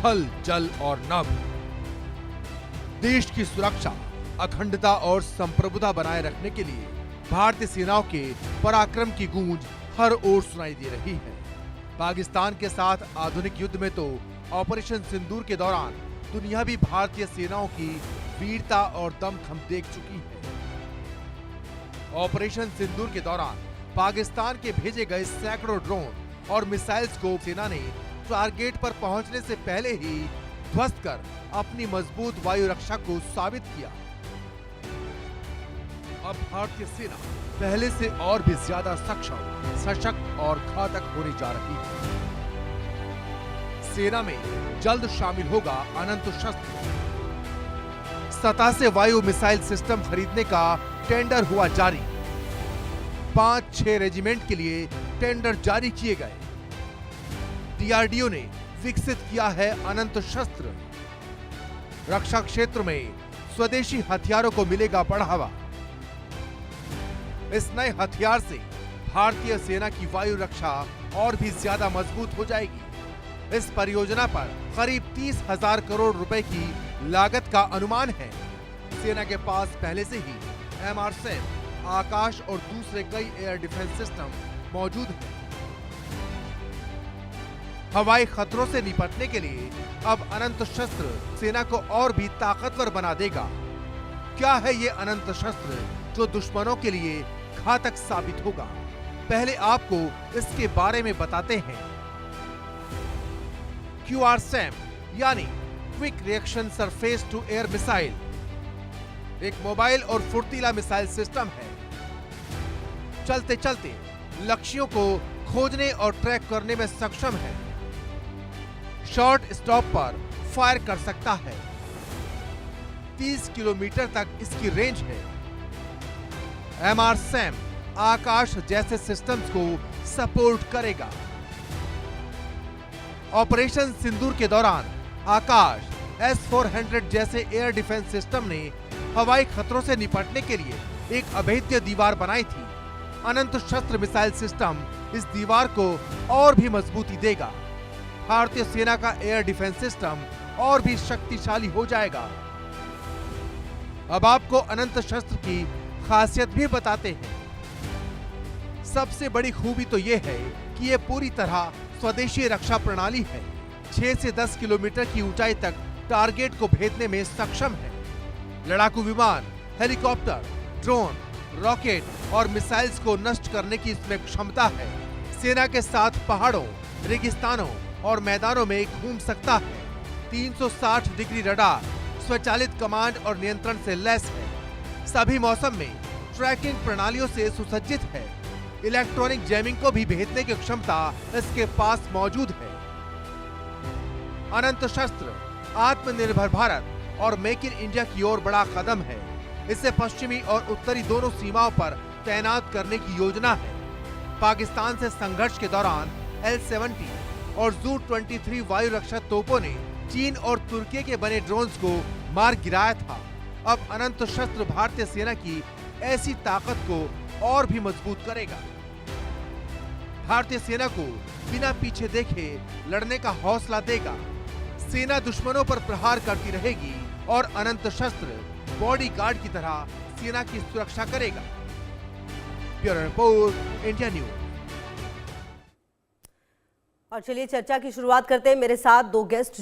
थल, जल और नभ। देश की सुरक्षा, अखंडता और संप्रभुता बनाए रखने के लिए भारतीय सेनाओं के पराक्रम की गूंज हर ओर सुनाई दे रही है। पाकिस्तान के साथ आधुनिक युद्ध में तो ऑपरेशन सिंदूर के दौरान दुनिया भी भारतीय सेनाओं की वीरता और दमखम देख चुकी है। ऑपरेशन सिंदूर के दौरान पाकिस्तान के भेजे गए सैकड़ों ड्रोन और मिसाइल्स को सेना ने टारगेट पर पहुंचने से पहले ही ध्वस्त कर अपनी मजबूत वायु रक्षा को साबित किया। अब भारतीय सेना पहले से और भी ज्यादा सक्षम, सशक्त और घातक होने जा रही है। सेना में जल्द शामिल होगा अनंत शस्त्र। सतह से वायु मिसाइल सिस्टम खरीदने का टेंडर हुआ जारी। 5-6 रेजिमेंट के लिए टेंडर जारी किए गए। डीआरडीओ ने विकसित किया है अनंत शस्त्र। रक्षा क्षेत्र में स्वदेशी हथियारों को मिलेगा बढ़ावा। इस नए हथियार से भारतीय सेना की वायु रक्षा और भी ज्यादा मजबूत हो जाएगी। इस परियोजना पर करीब 30,000 करोड़ रुपए की लागत का अनुमान है। सेना के पास पहले से ही MRSAM, आकाश और दूसरे कई एयर डिफेंस सिस्टम मौजूद हैं। हवाई खतरों से निपटने के लिए अब अनंत शस्त्र सेना को और भी ताकतवर बना देगा। क्या है ये अनंत शस्त्र जो दुश्मनों के लिए घातक साबित होगा? पहले आपको इसके बारे में बताते हैं। QRSAM यानी quick reaction surface to air missile एक मोबाइल और फुर्तीला मिसाइल सिस्टम है। चलते चलते लक्ष्यों को खोजने और ट्रैक करने में सक्षम है। शॉर्ट स्टॉप पर फायर कर सकता है। 30 किलोमीटर तक इसकी रेंज है। MRSAM आकाश जैसे सिस्टम्स को सपोर्ट करेगा। ऑपरेशन सिंदूर के दौरान आकाश S-400 जैसे एयर डिफेंस सिस्टम ने हवाई खतरों से निपटने के लिए एक अभेद्य दीवार बनाई थी। अनंत शस्त्र मिसाइल सिस्टम इस दीवार को और भी मजबूती देगा। भारतीय सेना का एयर डिफेंस सिस्टम और भी शक्तिशाली हो जाएगा। अब आपको अनंत शस्त्र की खासियत भी बताते हैं। सबसे बड़ी खूबी तो यह है कि यह पूरी तरह स्वदेशी रक्षा प्रणाली है। 6 से 10 किलोमीटर की ऊंचाई तक टारगेट को भेदने में सक्षम है। लड़ाकू विमान, हेलीकॉप्टर, ड्रोन, रॉकेट और मिसाइल्स को नष्ट करने की इसमें क्षमता है। सेना के साथ पहाड़ों, रेगिस्तानों और मैदानों में घूम सकता है। 360 डिग्री रडार, स्वचालित कमांड और नियंत्रण से लैस है। सभी मौसम में ट्रैकिंग प्रणालियों से सुसज्जित है। इलेक्ट्रॉनिक जैमिंग को भी भेदने की क्षमता इसके पास मौजूद है। अनंत शस्त्र आत्मनिर्भर भारत और मेक इन इंडिया की ओर बड़ा कदम है। इसे पश्चिमी और उत्तरी दोनों सीमाओं पर तैनात करने की योजना है। पाकिस्तान से संघर्ष के दौरान L-70 और Zu-23 वायु रक्षा तोपों ने चीन और तुर्की के बने ड्रोन्स को मार गिराया था। अब अनंत शस्त्र भारतीय सेना की ऐसी ताकत को और भी मजबूत करेगा। भारतीय सेना को बिना पीछे देखे लड़ने का हौसला देगा। सेना दुश्मनों पर प्रहार करती रहेगी और अनंत शस्त्र बॉडीगार्ड की तरह सेना की सुरक्षा करेगा। Bureau report, India news. और चलिए चर्चा की शुरुआत करते हैं। मेरे साथ दो गेस्ट